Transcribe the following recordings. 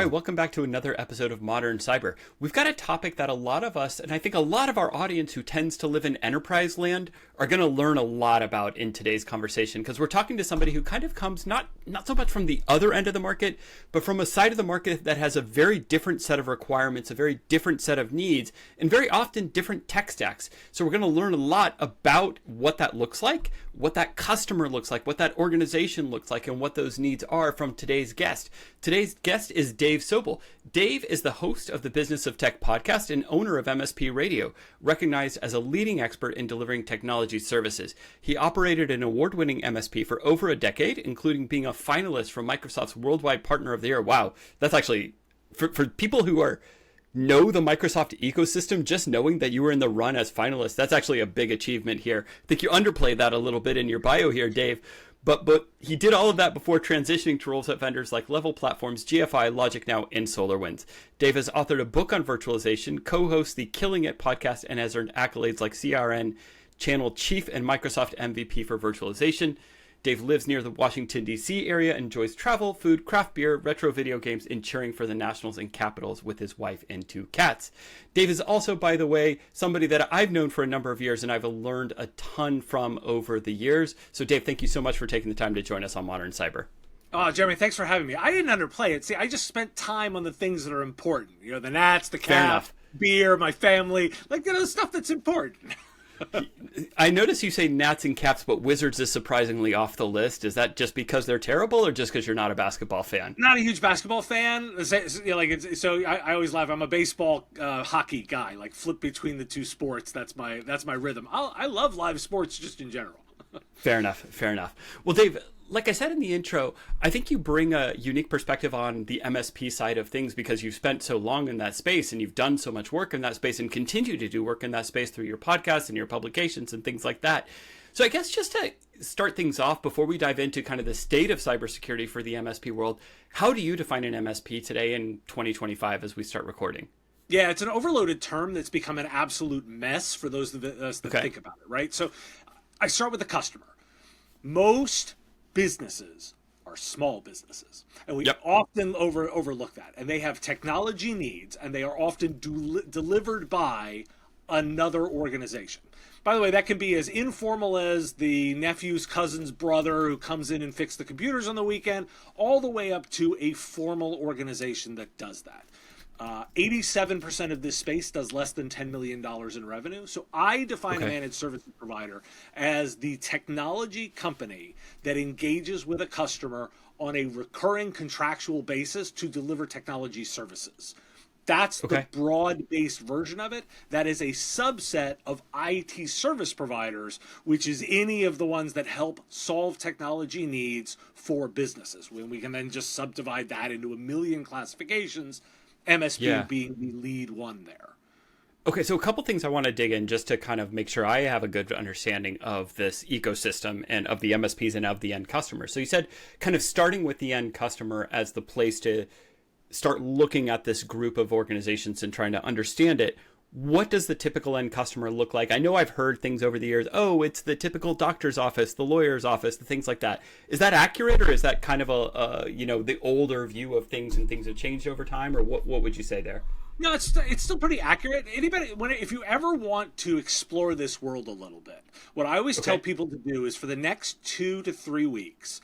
welcome back to another episode of Modern Cyber. We've got a topic that a lot of us, and I think a lot of our audience who tends to live in enterprise land, are going to learn a lot about in today's conversation, because we're talking to somebody who kind of comes not so much from the other end of the market, but from a side of the market that has a very different set of requirements, a very different set of needs, and very often different tech stacks. So we're going to learn a lot about what that looks like, what that customer looks like, what that organization looks like, and what those needs are from today's guest. Today's guest is Dave Sobel. Dave is the host of the Business of Tech podcast and owner of MSP Radio, recognized as a leading expert in delivering technology services. He operated an award-winning MSP for over a decade, including being a finalist for Microsoft's Worldwide Partner of the Year. Wow, that's actually, for people who know the Microsoft ecosystem, just knowing that you were in the run as finalist, that's actually a big achievement here. I think you underplayed that a little bit in your bio here, Dave. But he did all of that before transitioning to roles at vendors like Level Platforms, GFI, LogicNow, and SolarWinds. Dave has authored a book on virtualization, co-hosts the Killing It podcast, and has earned accolades like CRN Channel Chief and Microsoft MVP for virtualization. Dave lives near the Washington, D.C. area, enjoys travel, food, craft beer, retro video games, and cheering for the Nationals and Capitals with his wife and 2 cats. Dave is also, by the way, somebody that I've known for a number of years and I've learned a ton from over the years. So, Dave, thank you so much for taking the time to join us on Modern Cyber. Oh, Jeremy, thanks for having me. I didn't underplay it. See, I just spent time on the things that are important. You know, the gnats, the cat, beer, my family, the stuff that's important. I notice you say gnats and caps, but wizards is surprisingly off the list. Is that just because they're terrible, or just because you're not a basketball fan? Not a huge basketball fan. So I always laugh. I'm a baseball, hockey guy. Like flip between the two sports. That's my rhythm. I love live sports just in general. Fair enough. Well, Dave, like I said in the intro, I think you bring a unique perspective on the MSP side of things because you've spent so long in that space and you've done so much work in that space and continue to do work in that space through your podcasts and your publications and things like that. So I guess just to start things off before we dive into kind of the state of cybersecurity for the MSP world, how do you define an MSP today in 2025 as we start recording? Yeah, it's an overloaded term that's become an absolute mess for those of us that think about it, right? So I start with the customer. Most businesses are small businesses, and we often overlook that, and they have technology needs, and they are often delivered by another organization. By the way, that can be as informal as the nephew's cousin's brother who comes in and fixes the computers on the weekend, all the way up to a formal organization that does that. 87% of this space does less than $10 million in revenue. So I define a managed services provider as the technology company that engages with a customer on a recurring contractual basis to deliver technology services. That's the broad-based version of it. That is a subset of IT service providers, which is any of the ones that help solve technology needs for businesses. When we can then just subdivide that into a million classifications, MSP being the lead one there. Okay, so a couple things I want to dig in just to kind of make sure I have a good understanding of this ecosystem and of the MSPs and of the end customer. So you said kind of starting with the end customer as the place to start looking at this group of organizations and trying to understand it. What does the typical end customer look like? I know I've heard things over the years. Oh, it's the typical doctor's office, the lawyer's office, the things like that. Is that accurate, or is that kind of the older view of things and things have changed over time, or what would you say there? No, it's still pretty accurate. If you ever want to explore this world a little bit, what I always tell people to do is for the next 2 to 3 weeks,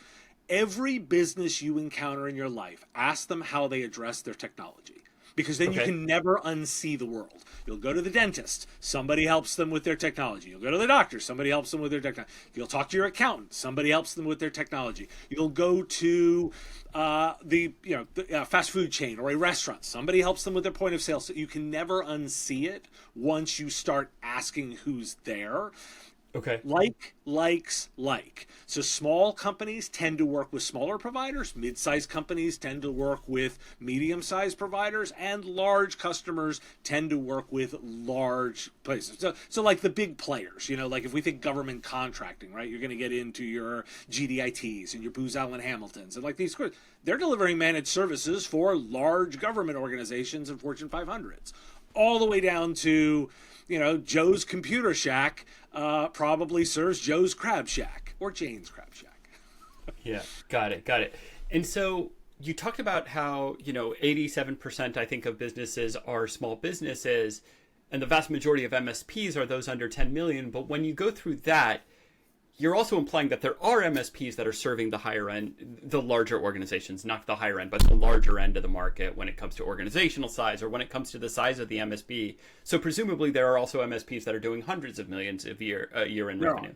every business you encounter in your life, ask them how they address their technology. Because then you can never unsee the world. You'll go to the dentist, somebody helps them with their technology. You'll go to the doctor, somebody helps them with their technology. You'll talk to your accountant, somebody helps them with their technology. You'll go to the fast food chain or a restaurant, somebody helps them with their point of sale. So you can never unsee it once you start asking who's there. Okay. Like. So small companies tend to work with smaller providers. Mid-sized companies tend to work with medium-sized providers, and large customers tend to work with large places. So like the big players, like if we think government contracting, right? You're going to get into your GDITs and your Booz Allen Hamiltons and like these. They're delivering managed services for large government organizations and Fortune 500s, all the way down to Joe's Computer Shack probably serves Joe's Crab Shack or Jane's Crab Shack. Yeah, got it. And so you talked about how, 87% I think of businesses are small businesses, and the vast majority of MSPs are those under 10 million. But when you go through that, you're also implying that there are MSPs that are serving the higher end, the larger organizations, not the higher end, but the larger end of the market when it comes to organizational size or when it comes to the size of the MSP. So presumably there are also MSPs that are doing hundreds of millions a year in revenue.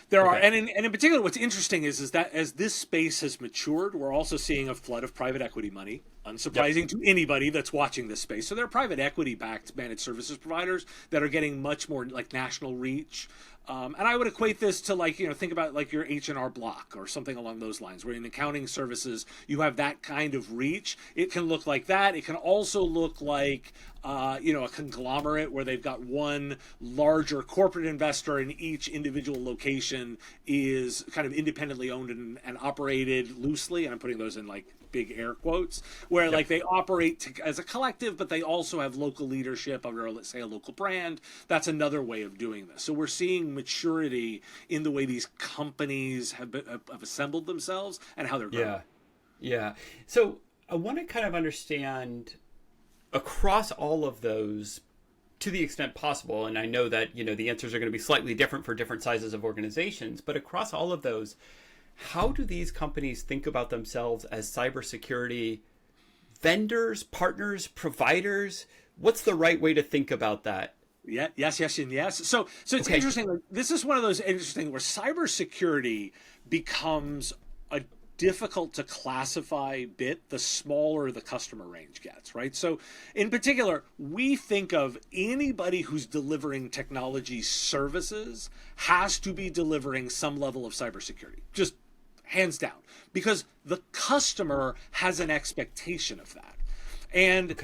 There are, and in particular, what's interesting is that as this space has matured, we're also seeing a flood of private equity money. Unsurprising to anybody that's watching this space. So there are private equity-backed managed services providers that are getting much more like national reach. And I would equate this to think about like your H&R Block or something along those lines, where in accounting services you have that kind of reach. It can look like that. It can also look like a conglomerate where they've got one larger corporate investor and each individual location is kind of independently owned and operated loosely. And I'm putting those in like big air quotes, where like they operate as a collective, but they also have local leadership under, let's say, a local brand. That's another way of doing this. So we're seeing maturity in the way these companies have assembled themselves and how they're growing. Yeah. So I want to kind of understand across all of those to the extent possible. And I know that, the answers are going to be slightly different for different sizes of organizations, but across all of those, how do these companies think about themselves as cybersecurity vendors, partners, providers? What's the right way to think about that? Yeah, yes, and yes. So it's interesting. This is one of those interesting where cybersecurity becomes a difficult to classify bit the smaller the customer range gets, right? So in particular, we think of anybody who's delivering technology services has to be delivering some level of cybersecurity, just hands down, because the customer has an expectation of that. And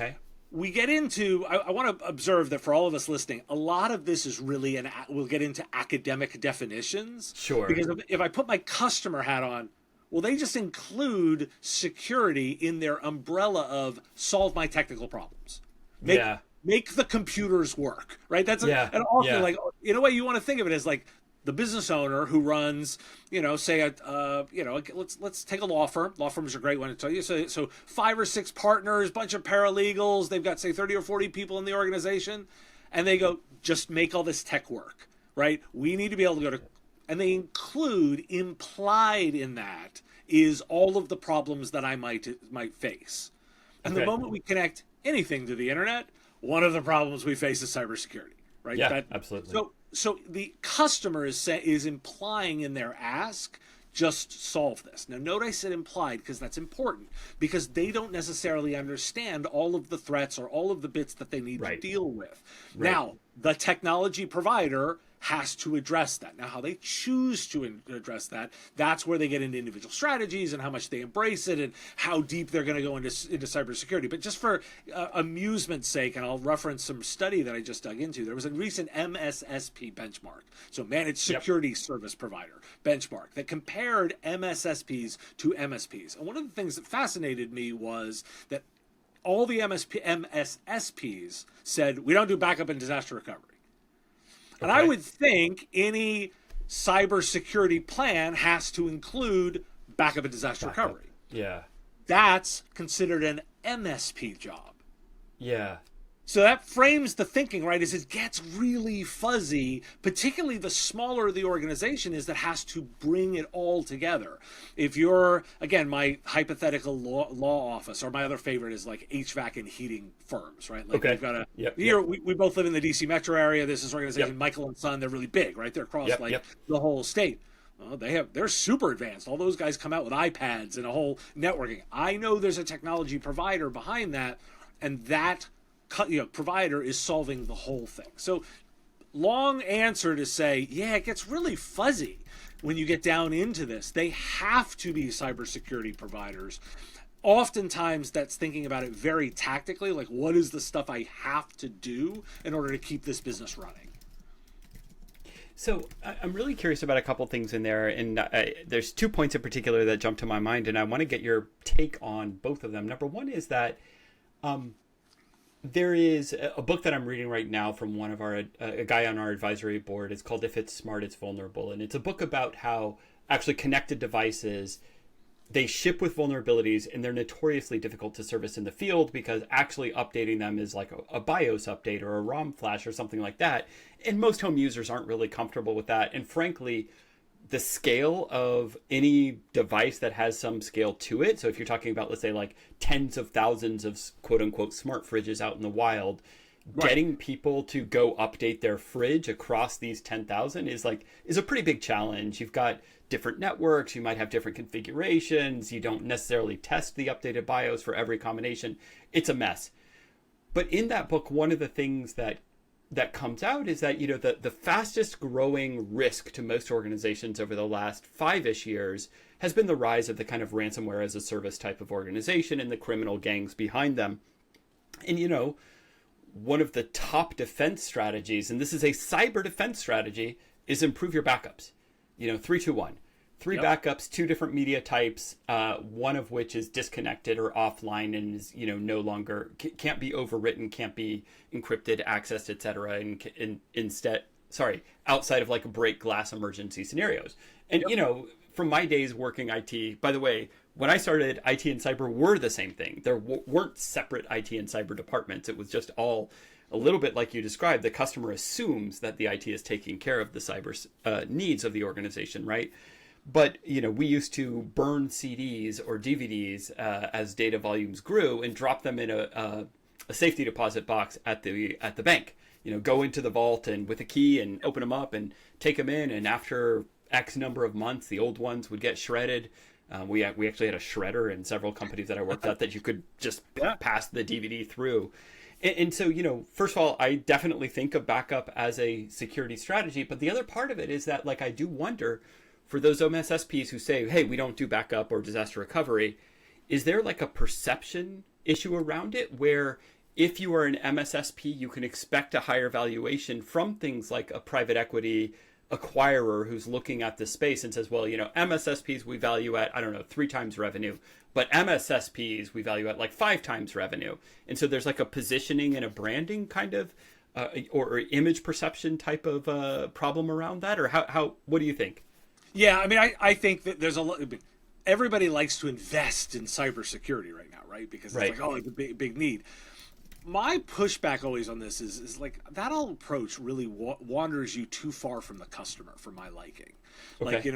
we get into, I want to observe that for all of us listening, a lot of this is really, we'll get into academic definitions. Sure. Because if I put my customer hat on, well, they just include security in their umbrella of solve my technical problems. Make the computers work, right? That's and often like, in a way you want to think of it as like the business owner who runs, say let's take a law firm. Law firms are a great one to tell you. So 5 or 6 partners, bunch of paralegals, they've got say 30 or 40 people in the organization, and they go, just make all this tech work, right? We need to be able to go to, and they include implied in that is all of the problems that I might face. And the moment we connect anything to the internet, one of the problems we face is cybersecurity, right? Yeah, absolutely. So the customer is implying in their ask, just solve this. Now, note I said implied because that's important, because they don't necessarily understand all of the threats or all of the bits that they need to deal with. Now, the technology provider has to address that. Now, how they choose to address that, that's where they get into individual strategies and how much they embrace it and how deep they're going to go into cybersecurity. But just for amusement's sake, and I'll reference some study that I just dug into, there was a recent MSSP benchmark, so Managed Security Service Provider benchmark, that compared MSSPs to MSPs. And one of the things that fascinated me was that all the MSSPs said, we don't do backup and disaster recovery. And I would think any cybersecurity plan has to include backup and disaster recovery. Yeah. That's considered an MSP job. Yeah. So that frames the thinking, right, as it gets really fuzzy, particularly the smaller the organization is that has to bring it all together. If you're, again, my hypothetical law office, or my other favorite is like HVAC and heating firms, right? Like we've got a, here, we both live in the DC metro area. This is organization, Michael and Son, they're really big, right? They're across the whole state. Well, they're super advanced. All those guys come out with iPads and a whole networking. I know there's a technology provider behind that, and that provider is solving the whole thing. So long answer to say, it gets really fuzzy when you get down into this. They have to be cybersecurity providers. Oftentimes that's thinking about it very tactically, like what is the stuff I have to do in order to keep this business running? So I'm really curious about a couple things in there, and there's 2 points in particular that jump to my mind, and I want to get your take on both of them. Number one is that there is a book that I'm reading right now from one of a guy on our advisory board. It's called If It's Smart, It's Vulnerable. And it's a book about how actually connected devices they ship with vulnerabilities, and they're notoriously difficult to service in the field because actually updating them is like a BIOS update or a ROM flash or something like that. And most home users aren't really comfortable with that. And frankly, the scale of any device that has some scale to it. So if you're talking about, let's say, like tens of thousands of quote unquote smart fridges out in the wild, right, getting people to go update their fridge across these 10,000 is a pretty big challenge. You've got different networks, you might have different configurations, you don't necessarily test the updated BIOS for every combination. It's a mess. But in that book, one of the things that comes out is that, the fastest growing risk to most organizations over the last 5-ish years has been the rise of the kind of ransomware as a service type of organization and the criminal gangs behind them. And, one of the top defense strategies, and this is a cyber defense strategy, is improve your backups. 3-2-1. 3 yep. backups, 2 different media types, one of which is disconnected or offline and is, no longer, can't be overwritten, can't be encrypted, accessed, etc. And instead, outside of like break glass emergency scenarios. And, yep. From my days working IT, by the way, when I started, IT and cyber were the same thing. There weren't separate IT and cyber departments. It was just all a little bit like you described. The customer assumes that the IT is taking care of the cyber needs of the organization, right? But, we used to burn CDs or DVDs as data volumes grew and drop them in a safety deposit box at the bank. Go into the vault and with a key and open them up and take them in. And after X number of months, the old ones would get shredded. We actually had a shredder in several companies that I worked at that you could just pass the DVD through. And so, first of all, I definitely think of backup as a security strategy. But the other part of it is that, I do wonder, for those MSSPs who say, hey, we don't do backup or disaster recovery, is there a perception issue around it where if you are an MSSP, you can expect a higher valuation from things like a private equity acquirer who's looking at this space and says, well, MSSPs we value at, 3 times revenue, but MSSPs we value at 5 times revenue. And so there's a positioning and a branding kind of or image perception type of problem around that, or how what do you think? Yeah, I think that there's a lot. Everybody likes to invest in cybersecurity right now, right? Because it's it's a big need. My pushback always on this is that whole approach really wanders you too far from the customer for my liking. Okay.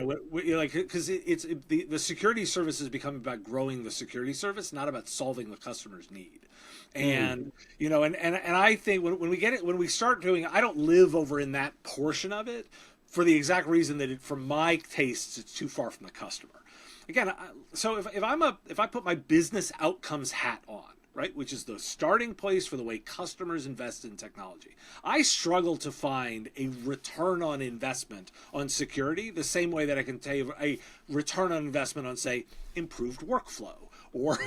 Because the security service has become about growing the security service, not about solving the customer's need. And and I think when we start doing, I don't live over in that portion of it, for the exact reason that for my tastes, it's too far from the customer. Again, so if I put my business outcomes hat on, right, which is the starting place for the way customers invest in technology, I struggle to find a return on investment on security the same way that I can tell you a return on investment on, say, improved workflow. Or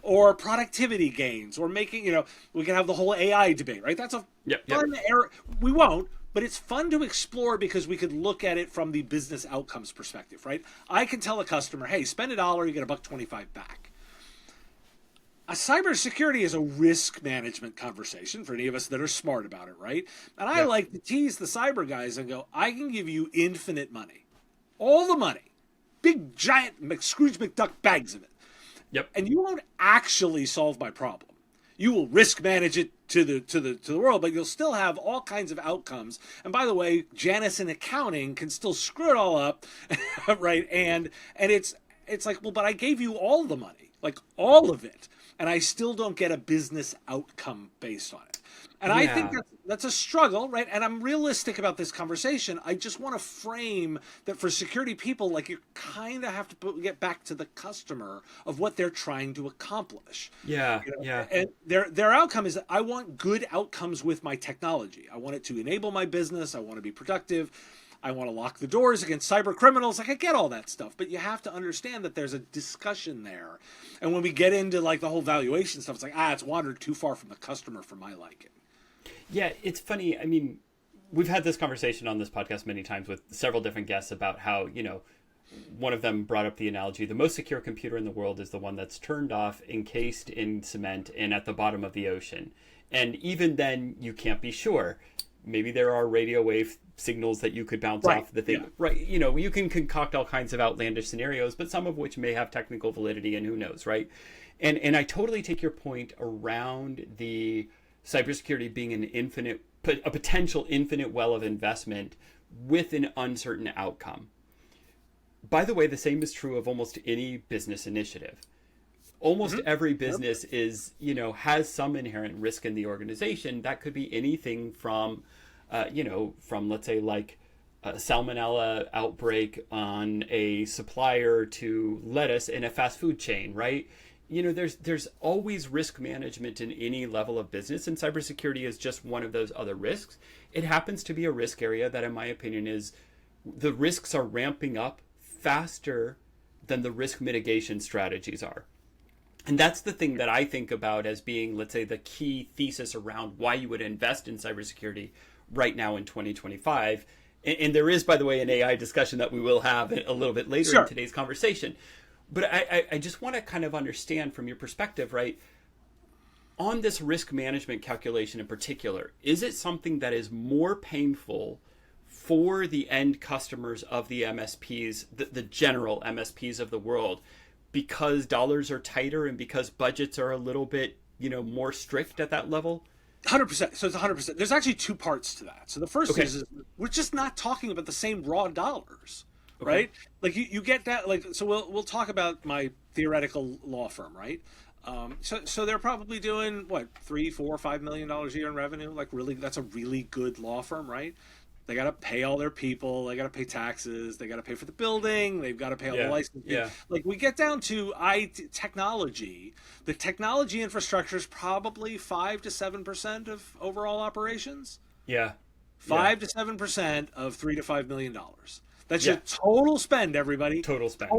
or productivity gains, or making we can have the whole AI debate, right? That's a fun area. We won't, but it's fun to explore because we could look at it from the business outcomes perspective, right? I can tell a customer, hey, spend $1, you get $1.25 back. A cybersecurity is a risk management conversation for any of us that are smart about it, right? And I like to tease the cyber guys and go, I can give you infinite money, all the money, big giant Scrooge McDuck bags of it. Yep. And you won't actually solve my problem. You will risk manage it to the world, but you'll still have all kinds of outcomes. And by the way, Janice in accounting can still screw it all up, right? And it's well, but I gave you all the money, all of it, and I still don't get a business outcome based on it. And I think that's a struggle, right? And I'm realistic about this conversation. I just want to frame that for security people, you kind of have to get back to the customer of what they're trying to accomplish. Yeah. And their outcome is that I want good outcomes with my technology. I want it to enable my business. I want to be productive. I want to lock the doors against cyber criminals. I get all that stuff, but you have to understand that there's a discussion there. And when we get into the whole valuation stuff, it's it's wandered too far from the customer for my liking. Yeah, it's funny. We've had this conversation on this podcast many times with several different guests about how, one of them brought up the analogy, the most secure computer in the world is the one that's turned off, encased in cement, and at the bottom of the ocean. And even then, you can't be sure. Maybe there are radio wave signals that you could bounce Right. off the thing. Yeah. Right. You know, you can concoct all kinds of outlandish scenarios, but some of which may have technical validity, and who knows, right? And I totally take your point around the cybersecurity being a potential infinite well of investment with an uncertain outcome. By the way, the same is true of almost any business initiative. Almost every business is, has some inherent risk in the organization. That could be anything from, from let's say like a salmonella outbreak on a supplier to lettuce in a fast food chain, right? There's always risk management in any level of business, and cybersecurity is just one of those other risks. It happens to be a risk area that, in my opinion, is the risks are ramping up faster than the risk mitigation strategies are. And that's the thing that I think about as being, let's say, the key thesis around why you would invest in cybersecurity right now in 2025. And there is, by the way, an AI discussion that we will have a little bit later in today's conversation. But I just want to kind of understand from your perspective, right, on this risk management calculation in particular, is it something that is more painful for the end customers of the MSPs, the general MSPs of the world, because dollars are tighter and because budgets are a little bit, more strict at that level? 100%. So it's 100%. There's actually two parts to that. So the first is we're just not talking about the same raw dollars, right? Like you get that. Like, so we'll talk about my theoretical law firm, right? So they're probably doing what, $3, $4, $5 million a year in revenue. Like, really, that's a really good law firm, right? They got to pay all their people. They got to pay taxes. They got to pay for the building. They've got to pay all the license fees. Yeah. Like, we get down to technology. The technology infrastructure is probably 5 to 7% of overall operations. Yeah. 5 to 7% of $3 to $5 million. That's your total spend, everybody. Total spend.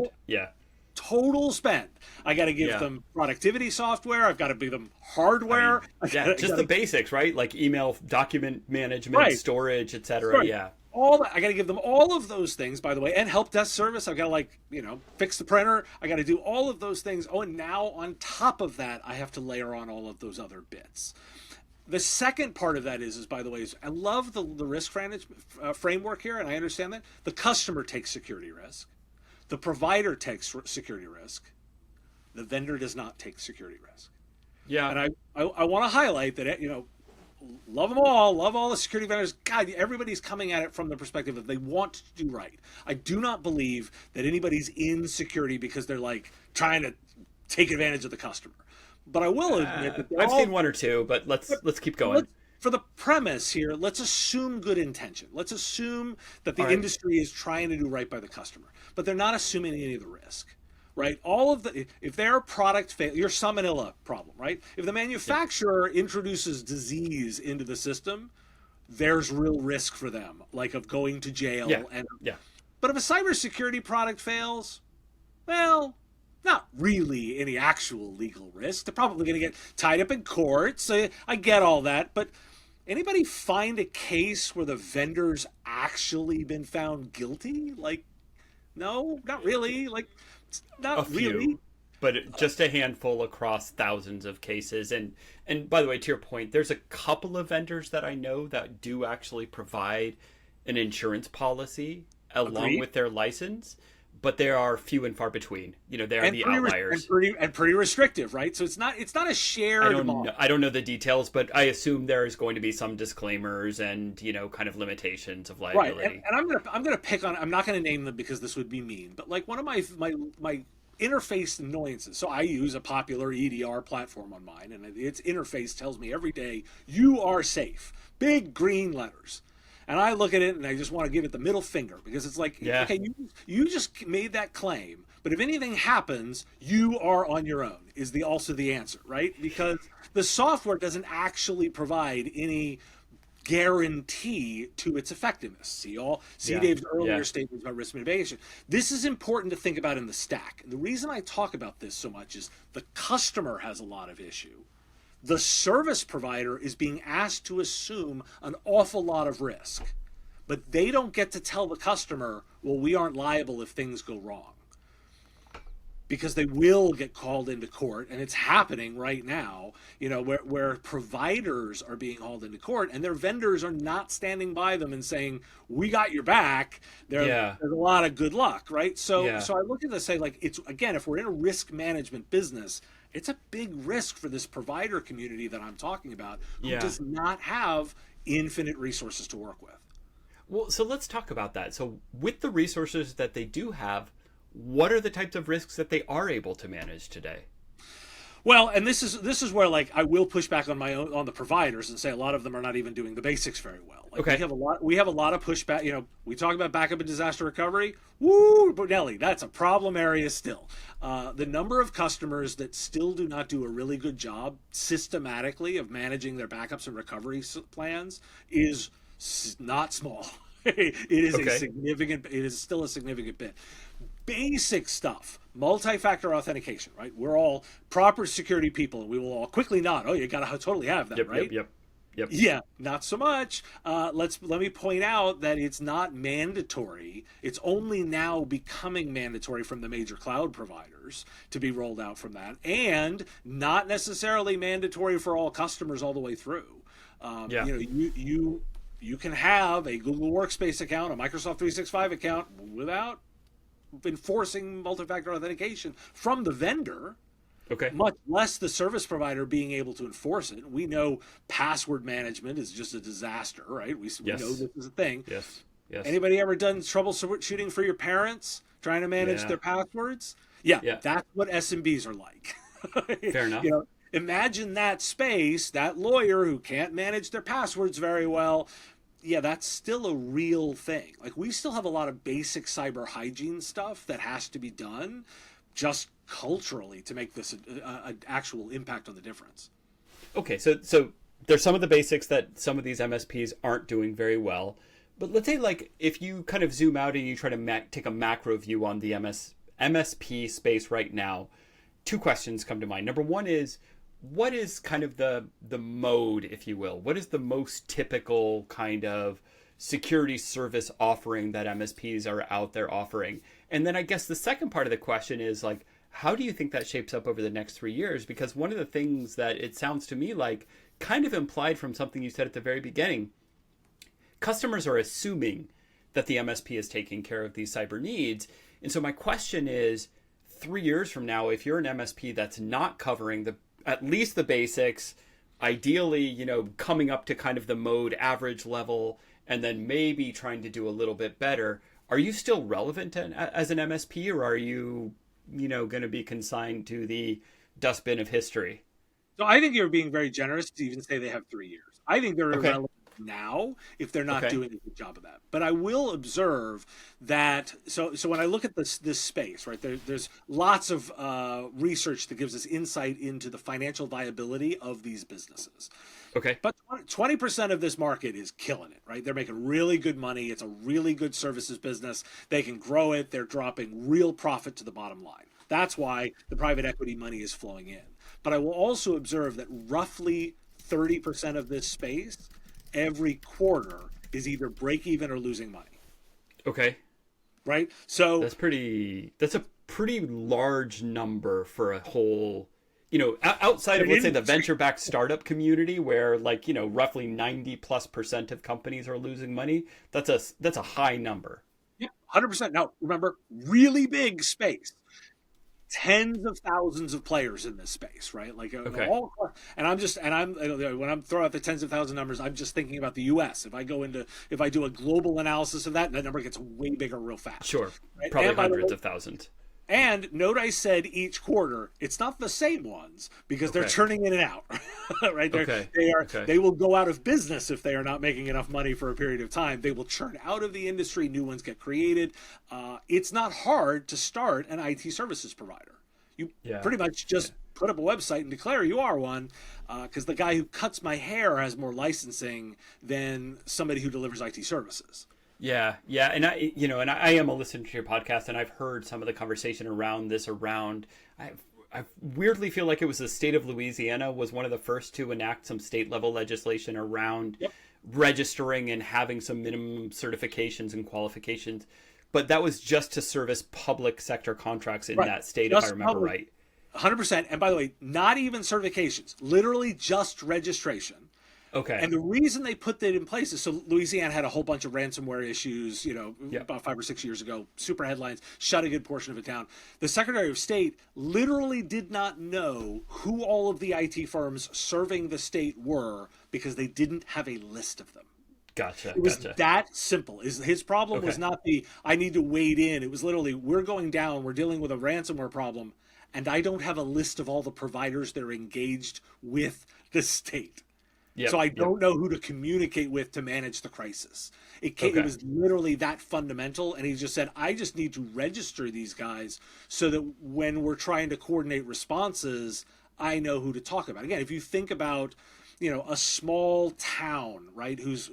Total spend. I got to give them productivity software. I've got to give them hardware. Just the basics, right? Like email, document management, storage, etc. Yeah. All that. I got to give them all of those things, by the way, and help desk service. I've got to fix the printer. I got to do all of those things. Oh, and now on top of that, I have to layer on all of those other bits. The second part of that is by the way, I love the risk framework here, and I understand that. The customer takes security risk. The provider takes security risk. The vendor does not take security risk. Yeah. And I want to highlight that, love them all, love all the security vendors. God, everybody's coming at it from the perspective that they want to do right. I do not believe that anybody's in security because they're like trying to take advantage of the customer. But I will admit that I've seen one or two, but let's keep going. For the premise here, let's assume good intention. Let's assume that the industry is trying to do right by the customer, but they're not assuming any of the risk, right? If their product fails, your salmonella problem, right? If the manufacturer introduces disease into the system, there's real risk for them, like of going to jail. But if a cybersecurity product fails, well, not really any actual legal risk. They're probably going to get tied up in court. So I get all that. But anybody find a case where the vendor's actually been found guilty? Like, no, not really. Like, not really. But just a handful across thousands of cases. And by the way, to your point, there's a couple of vendors that I know that do actually provide an insurance policy along with their license. But there are few and far between. They are the outliers. And pretty restrictive, right? So it's not a shared model. I don't know the details, but I assume there is going to be some disclaimers and kind of limitations of liability. Right. And I'm gonna pick on. I'm not gonna name them because this would be mean. But like one of my interface annoyances. So I use a popular EDR platform on mine, and its interface tells me every day you are safe. Big green letters. And I look at it and I just want to give it the middle finger because it's like, okay, you just made that claim, but if anything happens, you are on your own is also the answer, right? Because the software doesn't actually provide any guarantee to its effectiveness. See Dave's earlier statements about risk mitigation. This is important to think about in the stack. And the reason I talk about this so much is the customer has a lot of issue. The service provider is being asked to assume an awful lot of risk, but they don't get to tell the customer, well, we aren't liable if things go wrong. because they will get called into court, and it's happening right now, where providers are being hauled into court and their vendors are not standing by them and saying, we got your back. There's a lot of good luck, right? So I look at this, say, like, it's, again, if we're in a risk management business, it's a big risk for this provider community that I'm talking about, who does not have infinite resources to work with. Well, so let's talk about that. So with the resources that they do have, what are the types of risks that they are able to manage today? Well, and this is where, like, I will push back on on the providers and say a lot of them are not even doing the basics very well. Like, we have a lot of pushback. We talk about backup and disaster recovery. Woo, Nelly, that's a problem area still. The number of customers that still do not do a really good job systematically of managing their backups and recovery plans is not small. It is It is still a significant bit. Basic stuff, multi-factor authentication, right? We're all proper security people, and we will all quickly nod. Oh, you got to totally have that, right? Yep. Yeah, not so much. Let me point out that it's not mandatory. It's only now becoming mandatory from the major cloud providers to be rolled out from that, and not necessarily mandatory for all customers all the way through. You can have a Google Workspace account, a Microsoft 365 account without enforcing multi-factor authentication from the vendor, much less the service provider being able to enforce it. We know password management is just a disaster, right? We know this is a thing. Yes. Anybody ever done troubleshooting for your parents trying to manage their passwords? Yeah, that's what SMBs are like. Fair enough. Imagine that space, that lawyer who can't manage their passwords very well. Yeah, that's still a real thing. Like, we still have a lot of basic cyber hygiene stuff that has to be done just culturally to make this an actual impact on the difference. Okay, so there's some of the basics that some of these MSPs aren't doing very well. But let's say, like, if you kind of zoom out and you try to take a macro view on the MSP space right now, two questions come to mind. Number one is, what is kind of the mode, if you will? What is the most typical kind of security service offering that MSPs are out there offering? And then I guess the second part of the question is, like, how do you think that shapes up over the next 3 years? Because one of the things that it sounds to me like kind of implied from something you said at the very beginning, customers are assuming that the MSP is taking care of these cyber needs. And so my question is, 3 years from now, if you're an MSP that's not covering at least the basics, ideally, coming up to kind of the mode average level, and then maybe trying to do a little bit better, are you still relevant as an MSP, or are you, going to be consigned to the dustbin of history? So I think you're being very generous to even say they have 3 years. I think they're irrelevant now if they're not doing a good job of that. But I will observe that, so when I look at this space, right, there's lots of research that gives us insight into the financial viability of these businesses. Okay. But 20% of this market is killing it, right? They're making really good money. It's a really good services business. They can grow it. They're dropping real profit to the bottom line. That's why the private equity money is flowing in. But I will also observe that roughly 30% of this space every quarter is either break even or losing money. Okay. Right? So that's a pretty large number for a whole, outside of, let's say, the venture-backed startup community where, like, roughly 90+% of companies are losing money. That's a high number. Yeah, 100%. Now, remember, really big space. Tens of thousands of players in this space, right? Like, when I'm throwing out the tens of thousand numbers, I'm just thinking about the U.S. If I do a global analysis of that number gets way bigger real fast. Sure, right? Probably hundreds of thousands. And note I said each quarter, it's not the same ones because they're churning in and out, right? They will go out of business if they are not making enough money for a period of time. They will churn out of the industry, new ones get created. It's not hard to start an IT services provider. You pretty much just put up a website and declare you are one, because the guy who cuts my hair has more licensing than somebody who delivers IT services. Yeah. And I am a listener to your podcast, and I've heard some of the conversation around this. I weirdly feel like it was the state of Louisiana was one of the first to enact some state level legislation around registering and having some minimum certifications and qualifications. but that was just to service public sector contracts in Right. that state, if I Just remember public. right. 100%. And by the way, not even certifications, literally just registration. Okay. And the reason they put that in place is so Louisiana had a whole bunch of ransomware issues, about 5 or 6 years ago, super headlines, shut a good portion of it down. The Secretary of State literally did not know who all of the IT firms serving the state were because they didn't have a list of them. Gotcha. It was that simple. His problem was not I need to wade in. It was literally, we're going down, we're dealing with a ransomware problem, and I don't have a list of all the providers that are engaged with the state. Yep, So I don't know who to communicate with to manage the crisis. It was literally that fundamental. And he just said, I just need to register these guys so that when we're trying to coordinate responses, I know who to talk about. Again, if you think about, a small town, right, who's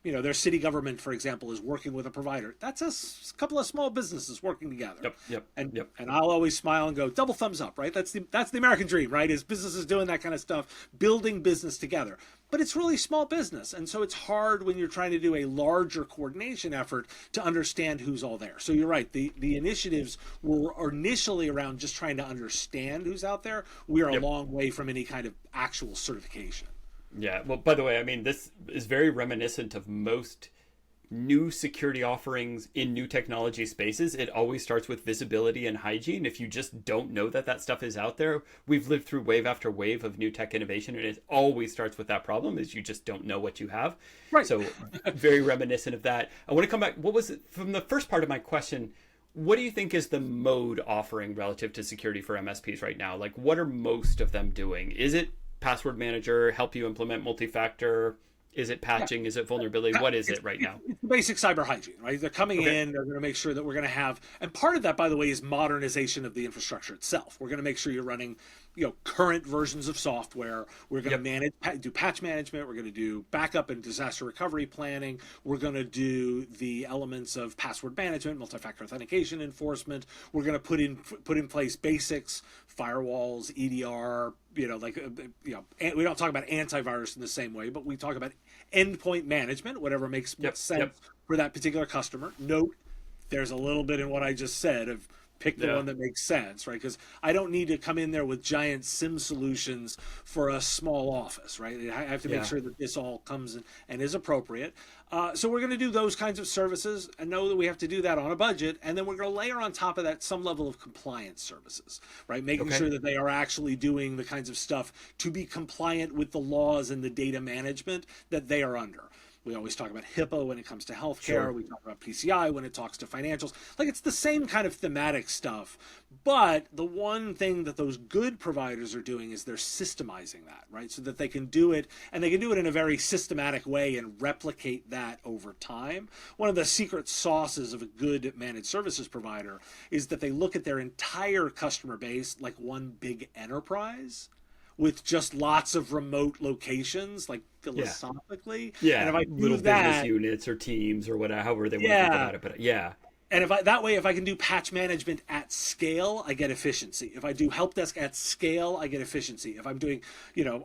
their city government, for example, is working with a provider. That's a couple of small businesses working together. And I'll always smile and go, double thumbs up, right? That's the American dream, right? Is businesses doing that kind of stuff, building business together. But it's really small business. And so it's hard when you're trying to do a larger coordination effort to understand who's all there. So you're right. The initiatives were initially around just trying to understand who's out there. We are a long way from any kind of actual certification. Yeah. Well, by the way, I mean, this is very reminiscent of most new security offerings in new technology spaces. It always starts with visibility and hygiene. If you just don't know that stuff is out there, we've lived through wave after wave of new tech innovation, and it always starts with that problem, is you just don't know what you have. Right. So very reminiscent of that. I want to come back. What was it from the first part of my question? What do you think is the mode offering relative to security for MSPs right now? Like, what are most of them doing? Is it password manager, help you implement multi-factor? Is it patching? Is it vulnerability? What is it right now? It's basic cyber hygiene, right? They're coming in, they're going to make sure that we're going to have, and part of that, by the way, is modernization of the infrastructure itself. We're going to make sure you're running, current versions of software. We're going to do patch management. We're going to do backup and disaster recovery planning. We're going to do the elements of password management, multi-factor authentication enforcement. We're going to put in place basics, firewalls, EDR. We don't talk about antivirus in the same way, but we talk about endpoint management, whatever makes sense for that particular customer. Note, there's a little bit in what I just said of pick the one that makes sense, right? Because I don't need to come in there with giant SIM solutions for a small office, right? I have to make sure that this all comes in and is appropriate. So we're going to do those kinds of services and know that we have to do that on a budget. And then we're going to layer on top of that some level of compliance services, right? Making sure that they are actually doing the kinds of stuff to be compliant with the laws and the data management that they are under. We always talk about HIPAA when it comes to healthcare. Sure. We talk about PCI when it talks to financials. Like, it's the same kind of thematic stuff. But the one thing that those good providers are doing is they're systemizing that, right? So that they can do it, and they can do it in a very systematic way and replicate that over time. One of the secret sauces of a good managed services provider is that they look at their entire customer base like one big enterprise, with just lots of remote locations, like philosophically. Yeah, and if I do little that, business units or teams or whatever, however they want to think about it. But and if I can do patch management at scale, I get efficiency. If I do help desk at scale, I get efficiency. If I'm doing,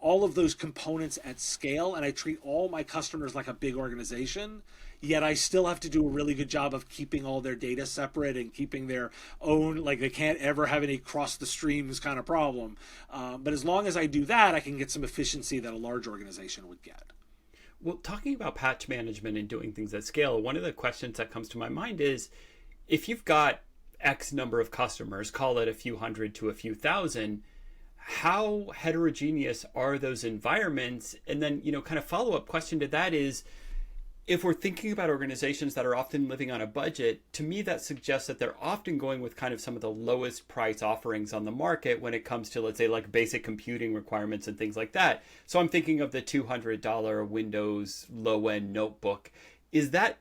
all of those components at scale, and I treat all my customers like a big organization, yet I still have to do a really good job of keeping all their data separate and keeping their own, like, they can't ever have any cross the streams kind of problem. But as long as I do that, I can get some efficiency that a large organization would get. Well, talking about patch management and doing things at scale, one of the questions that comes to my mind is, if you've got X number of customers, call it a few hundred to a few thousand, how heterogeneous are those environments? And then, kind of follow-up question to that is, if we're thinking about organizations that are often living on a budget, to me that suggests that they're often going with kind of some of the lowest price offerings on the market when it comes to, let's say, like basic computing requirements and things like that. So I'm thinking of the $200 Windows low-end notebook. Is that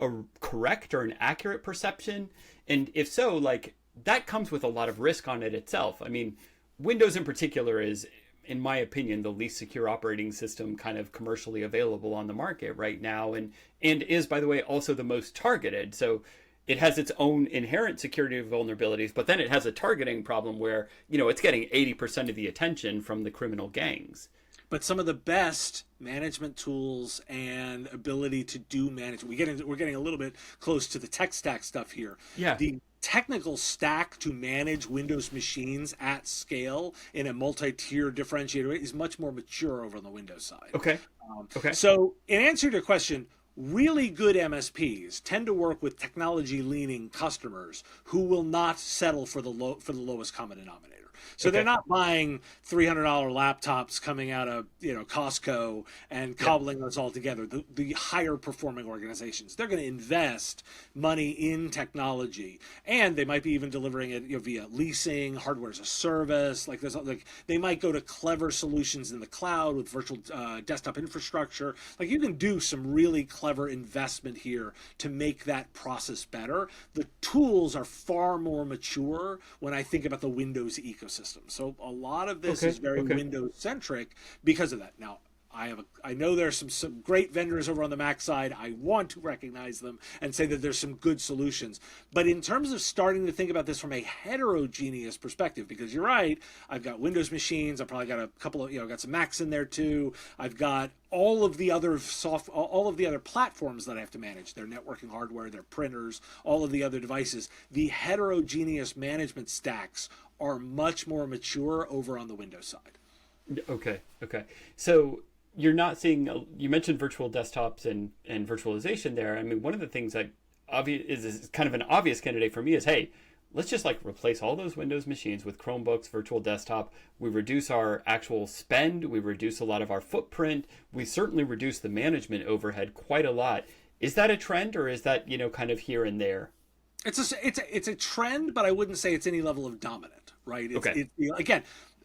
a correct or an accurate perception? And if so, like, that comes with a lot of risk on it itself. I mean, Windows in particular is, in my opinion, the least secure operating system kind of commercially available on the market right now, and is, by the way, also the most targeted. So it has its own inherent security vulnerabilities, but then it has a targeting problem where, it's getting 80% of the attention from the criminal gangs. but some of the best management tools and ability to do management. We're getting a little bit close to the tech stack stuff here. Yeah. The technical stack to manage Windows machines at scale in a multi-tier differentiator way is much more mature over on the Windows side. Okay. Okay. So in answer to your question, really good MSPs tend to work with technology-leaning customers who will not settle for the lowest common denominator. So they're not buying $300 laptops coming out of Costco and cobbling those all together. The higher performing organizations, they're going to invest money in technology, and they might be even delivering it via leasing, hardware as a service. They might go to clever solutions in the cloud with virtual desktop infrastructure. You can do some really clever investment here to make that process better. The tools are far more mature when I think about the Windows ecosystem. So a lot of this is very Windows centric because of that. Now, I know there's some great vendors over on the Mac side. I want to recognize them and say that there's some good solutions. But in terms of starting to think about this from a heterogeneous perspective, because you're right, I've got Windows machines. I've probably got a couple of, got some Macs in there too. I've got all of the other platforms that I have to manage, their networking hardware, their printers, all of the other devices. The heterogeneous management stacks are much more mature over on the Windows side. Okay. So you're not seeing, you mentioned virtual desktops and virtualization there. I mean, one of the things that is kind of an obvious candidate for me is, hey, let's just replace all those Windows machines with Chromebooks, virtual desktop. We reduce our actual spend. We reduce a lot of our footprint. We certainly reduce the management overhead quite a lot. Is that a trend, or is that, kind of here and there? It's a trend, but I wouldn't say it's any level of dominant, right? Again,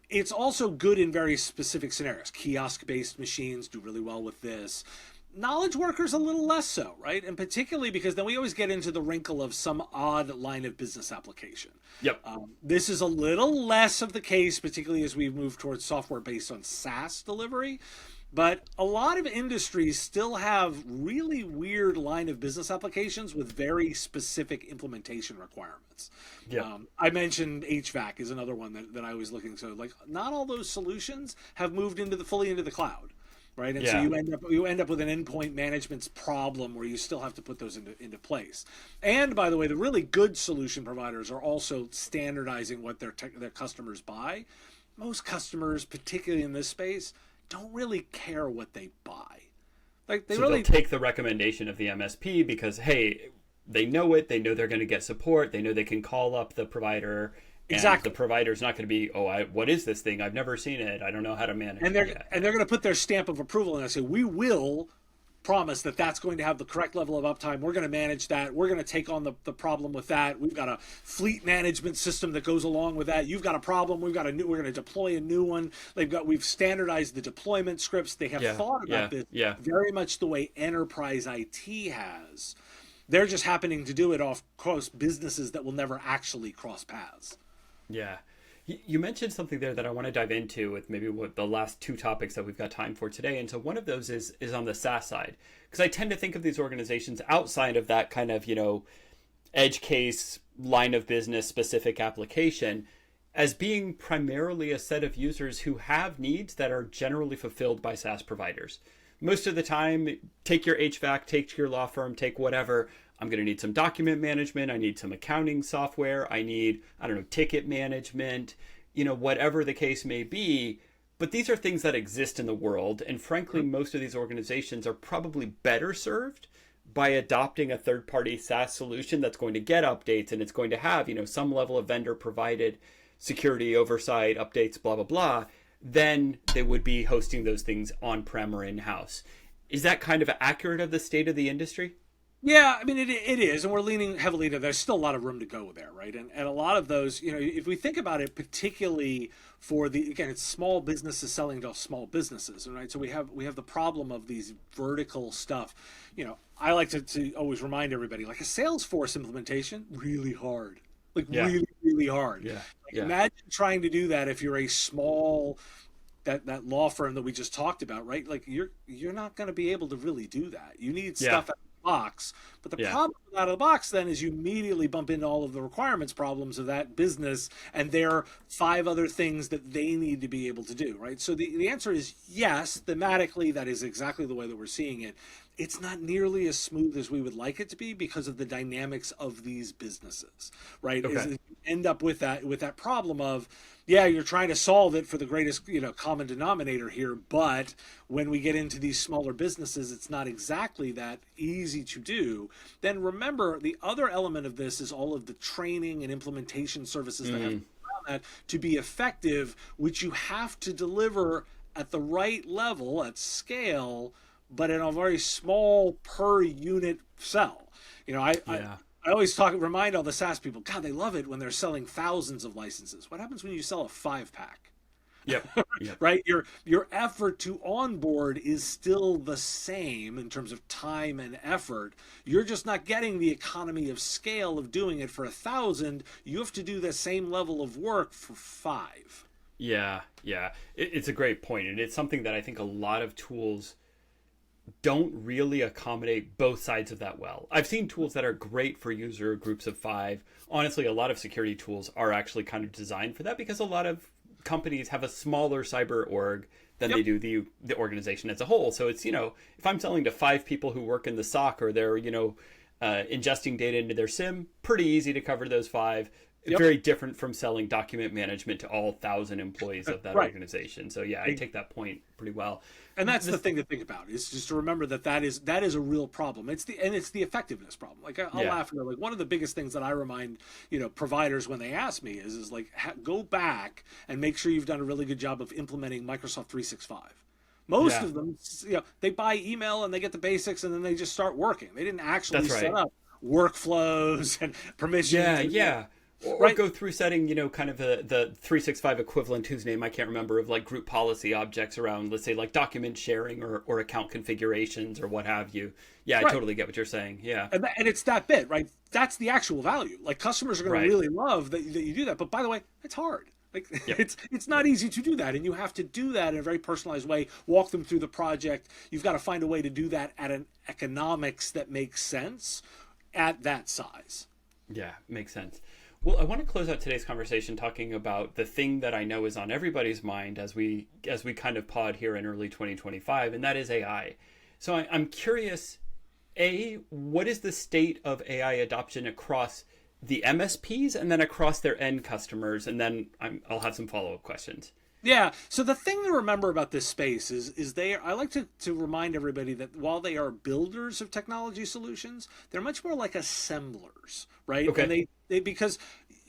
it's also good in very specific scenarios. Kiosk-based machines do really well with this. Knowledge workers a little less so, right? And particularly because then we always get into the wrinkle of some odd line of business application. Yep. This is a little less of the case, particularly as we move towards software based on SaaS delivery. But a lot of industries still have really weird line of business applications with very specific implementation requirements. Yeah. I mentioned HVAC is another one that I was looking to. Not all those solutions have moved fully into the cloud, right? And so you end up with an endpoint management problem where you still have to put those into place. And by the way, the really good solution providers are also standardizing what their customers buy. Most customers, particularly in this space, don't really care what they buy. They'll take the recommendation of the MSP because, hey, they know it. They know they're going to get support. They know they can call up the provider. Exactly. And the provider's not going to be, what is this thing? I've never seen it. I don't know how to manage it. And they're going to put their stamp of approval and they say, we will promise that that's going to have the correct level of uptime. We're going to manage that. We're going to take on the problem with that. We've got a fleet management system that goes along with that. You've got a problem. We're going to deploy a new one. We've standardized the deployment scripts. They have thought about this very much the way enterprise IT has. They're just happening to do it off cross businesses that will never actually cross paths. Yeah. You mentioned something there that I want to dive into with maybe the last two topics that we've got time for today. And so one of those is on the SaaS side, because I tend to think of these organizations outside of that kind of, edge case line of business specific application as being primarily a set of users who have needs that are generally fulfilled by SaaS providers. Most of the time, take your HVAC, take your law firm, take whatever. I'm going to need some document management. I need some accounting software. I need, ticket management, whatever the case may be. But these are things that exist in the world. And frankly, most of these organizations are probably better served by adopting a third-party SaaS solution that's going to get updates and it's going to have, some level of vendor provided security oversight, updates, blah, blah, blah, than they would be hosting those things on-prem or in-house. Is that kind of accurate of the state of the industry? Yeah, it is, and we're leaning heavily into. There's still a lot of room to go there, right? And a lot of those, if we think about it, particularly for it's small businesses selling to small businesses, right? So we have the problem of these vertical stuff. I like to always remind everybody, a Salesforce implementation, really hard, really, really hard. Yeah. Imagine trying to do that if you're a small. That law firm that we just talked about, right? You're not going to be able to really do that. You need stuff at the box. But the problem with out of the box then is you immediately bump into all of the requirements problems of that business and their 5 other things that they need to be able to do, right? So the answer is yes, thematically, that is exactly the way that we're seeing it. It's not nearly as smooth as we would like it to be because of the dynamics of these businesses, right? Okay. You end up with that problem of, yeah, you're trying to solve it for the greatest, common denominator here, but when we get into these smaller businesses, it's not exactly that easy to do. Then remember, the other element of this is all of the training and implementation services that have around that to be effective, which you have to deliver at the right level, at scale, but in a very small per unit sell. I always remind all the SaaS people, God, they love it when they're selling thousands of licenses. What happens when you sell a 5-pack? Yep. Right? Your effort to onboard is still the same in terms of time and effort. You're just not getting the economy of scale of doing it for 1,000. You have to do the same level of work for 5. Yeah. It's a great point, and it's something that I think a lot of tools don't really accommodate both sides of that well. I've seen tools that are great for user groups of 5. Honestly, a lot of security tools are actually kind of designed for that because a lot of companies have a smaller cyber org than they do the organization as a whole. So it's, if I'm selling to 5 people who work in the SOC or they're, ingesting data into their SIM, pretty easy to cover those 5. Very different from selling document management to all 1,000 employees of that organization. So I take that point pretty well. And that's the thing to think about, is just to remember that is a real problem. It's the effectiveness problem. Like I'll laugh at it. Like one of the biggest things that I remind providers when they ask me is like go back and make sure you've done a really good job of implementing Microsoft 365. Most of them, they buy email and they get the basics and then they just start working. They didn't actually set up workflows and permissions. Or go through setting, kind of the 365 equivalent, whose name I can't remember, of like group policy objects around, let's say, like document sharing or account configurations or what have you. I totally get what you're saying. Yeah. And it's that bit, right? That's the actual value. Like customers are going to really love that you do that. But by the way, it's hard. Like it's not easy to do that. And you have to do that in a very personalized way, walk them through the project. You've got to find a way to do that at an economics that makes sense at that size. Yeah, makes sense. Well, I want to close out today's conversation talking about the thing that I know is on everybody's mind as we kind of pod here in early 2025, and that is AI. So I'm curious, what is the state of AI adoption across the MSPs and then across their end customers? And then I'll have some follow-up questions. Yeah. So the thing to remember about this space is I like to remind everybody that while they are builders of technology solutions, they're much more like assemblers, right? Okay. And they because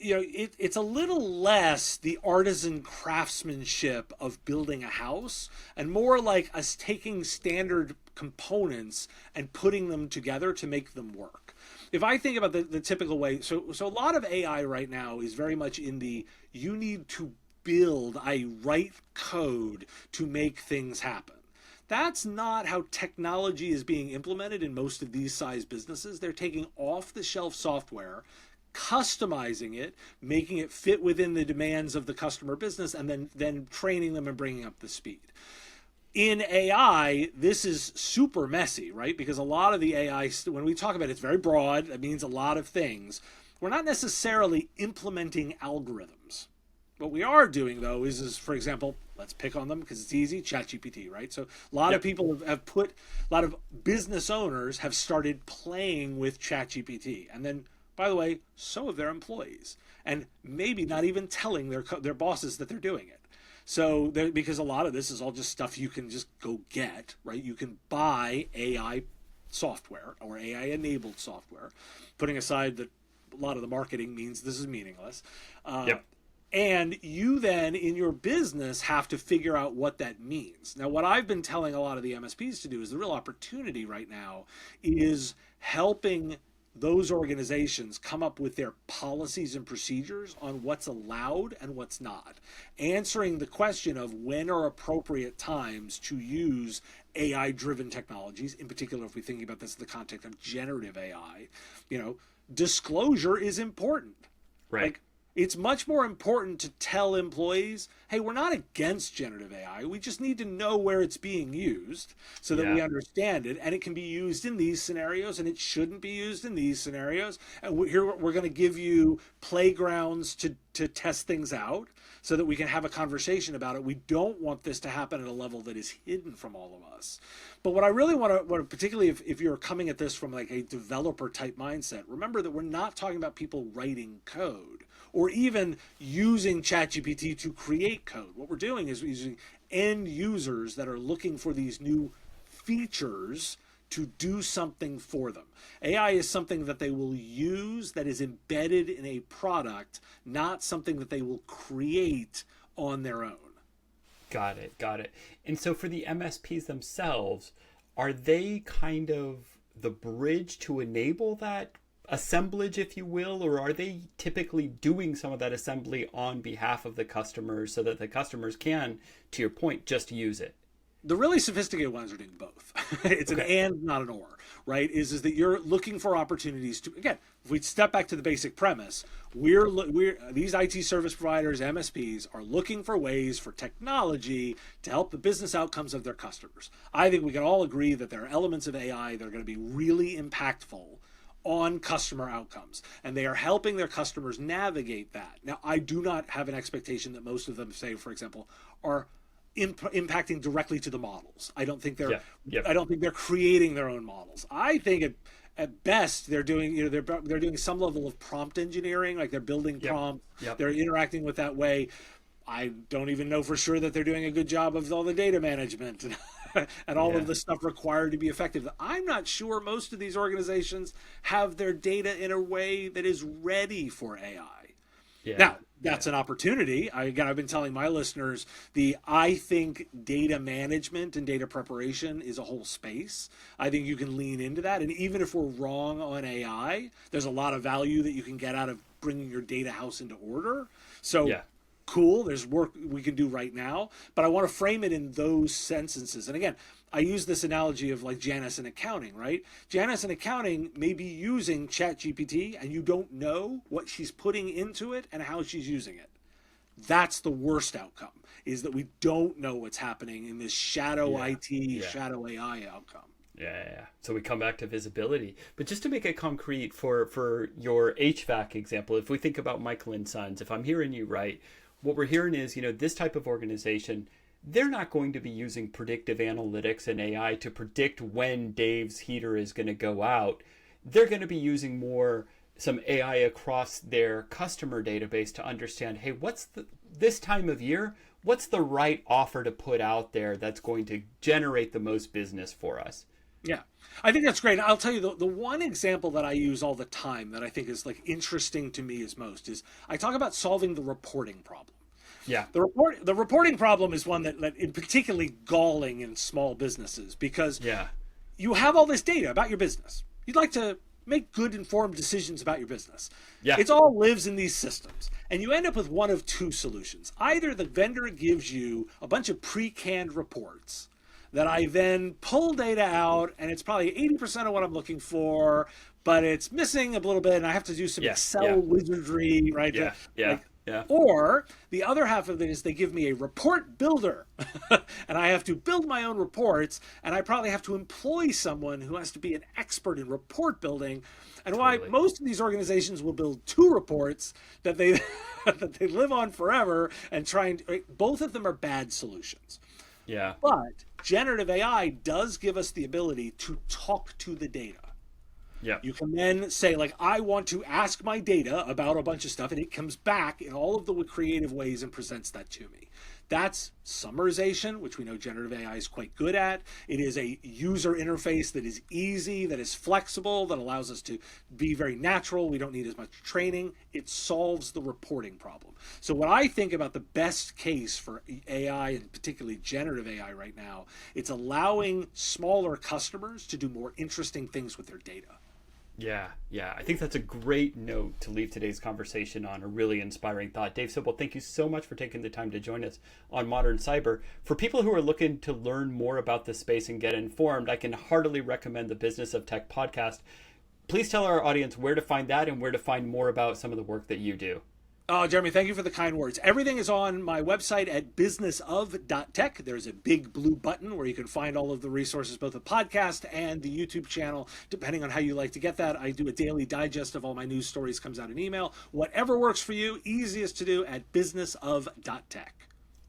it's a little less the artisan craftsmanship of building a house and more like us taking standard components and putting them together to make them work. If I think about the typical way, so a lot of AI right now is very much in the you need to I write code to make things happen. That's not how technology is being implemented in most of these size businesses. They're taking off-the-shelf software, customizing it, making it fit within the demands of the customer business, and then training them and bringing up the speed. In AI, this is super messy, right? Because a lot of the AI, when we talk about it, it's very broad. It means a lot of things. We're not necessarily implementing algorithms. What we are doing, though, is for example, let's pick on them because it's easy, ChatGPT, right? So a lot of people a lot of business owners have started playing with ChatGPT. And then, by the way, so have their employees. And maybe not even telling their bosses that they're doing it. So because a lot of this is all just stuff you can just go get, right? You can buy AI software or AI-enabled software, putting aside that a lot of the marketing means this is meaningless. And you then, in your business, have to figure out what that means. Now, what I've been telling a lot of the MSPs to do is the real opportunity right now is helping those organizations come up with their policies and procedures on what's allowed and what's not. Answering the question of when are appropriate times to use AI-driven technologies, in particular if we're thinking about this in the context of generative AI, disclosure is important. Right. Like, It's much more important to tell employees, hey, we're not against generative AI. We just need to know where it's being used so that we understand it. And it can be used in these scenarios and it shouldn't be used in these scenarios. And we're going to give you playgrounds to test things out so that we can have a conversation about it. We don't want this to happen at a level that is hidden from all of us. But what I really want to particularly if you're coming at this from like a developer type mindset, remember that we're not talking about people writing code or even using ChatGPT to create code. What we're doing is using end users that are looking for these new features to do something for them. AI is something that they will use that is embedded in a product, not something that they will create on their own. Got it. And so for the MSPs themselves, are they kind of the bridge to enable that assemblage, if you will, or are they typically doing some of that assembly on behalf of the customers so that the customers can, to your point, just use it? The really sophisticated ones are doing both. It's an and, not an or, right? Is that you're looking for opportunities to, again, if we step back to the basic premise, these IT service providers, MSPs, are looking for ways for technology to help the business outcomes of their customers. I think we can all agree that there are elements of AI that are going to be really impactful on customer outcomes, and they are helping their customers navigate that. Now, I do not have an expectation that most of them, say, for example, are impacting directly to the models. I don't think they're creating their own models. I think at best they're doing they're doing some level of prompt engineering, like they're building prompts, they're interacting with that way. I don't even know for sure that they're doing a good job of all the data management and all of the stuff required to be effective. I'm not sure most of these organizations have their data in a way that is ready for AI. Now, that's an opportunity. I've been telling my listeners, I think data management and data preparation is a whole space. I think you can lean into that. And even if we're wrong on AI, there's a lot of value that you can get out of bringing your data house into order. So cool, there's work we can do right now. But I want to frame it in those sentences. And again, I use this analogy of like Janice in accounting, right? Janice in accounting may be using ChatGPT and you don't know what she's putting into it and how she's using it. That's the worst outcome, is that we don't know what's happening in this shadow IT, shadow AI outcome. So we come back to visibility. But just to make it concrete for your HVAC example, if we think about Michael and Sons, if I'm hearing you right, what we're hearing is, this type of organization, they're not going to be using predictive analytics and AI to predict when Dave's heater is going to go out. They're going to be using some AI across their customer database to understand, hey, this time of year, what's the right offer to put out there that's going to generate the most business for us? Yeah, I think that's great. I'll tell you the one example that I use all the time that I think is like interesting to me most is I talk about solving the reporting problem. Yeah. The reporting problem is one that is particularly galling in small businesses because you have all this data about your business. You'd like to make good informed decisions about your business. It all lives in these systems. And you end up with one of two solutions. Either the vendor gives you a bunch of pre-canned reports that I then pull data out, and it's probably 80% of what I'm looking for, but it's missing a little bit, and I have to do some Excel wizardry, right? Or the other half of it is they give me a report builder, and I have to build my own reports, and I probably have to employ someone who has to be an expert in report building. And why most of these organizations will build two reports that they that they live on forever and both of them are bad solutions. But generative AI does give us the ability to talk to the data. You can then say, like, I want to ask my data about a bunch of stuff, and it comes back in all of the creative ways and presents that to me. That's summarization, which we know generative AI is quite good at. It is a user interface that is easy, that is flexible, that allows us to be very natural. We don't need as much training. It solves the reporting problem. So when I think about the best case for AI, and particularly generative AI right now, it's allowing smaller customers to do more interesting things with their data. I think that's a great note to leave today's conversation on, a really inspiring thought. Dave Sobel, thank you so much for taking the time to join us on Modern Cyber. For people who are looking to learn more about this space and get informed, I can heartily recommend the Business of Tech podcast. Please tell our audience where to find that and where to find more about some of the work that you do. Oh, Jeremy, thank you for the kind words. Everything is on my website at businessof.tech. There's a big blue button where you can find all of the resources, both the podcast and the YouTube channel, depending on how you like to get that. I do a daily digest of all my news stories, comes out in email. Whatever works for you, easiest to do at businessof.tech.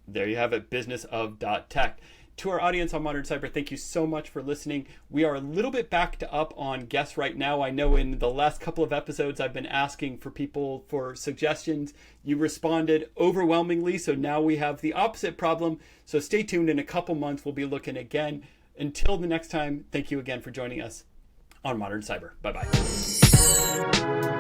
There you have it, businessof.tech. To our audience on Modern Cyber, thank you so much for listening. We are a little bit backed up on guests right now. I know in the last couple of episodes I've been asking for people for suggestions. You responded overwhelmingly, so now we have the opposite problem. So stay tuned. In a couple months, we'll be looking again. Until the next time, thank you again for joining us on Modern Cyber. Bye-bye.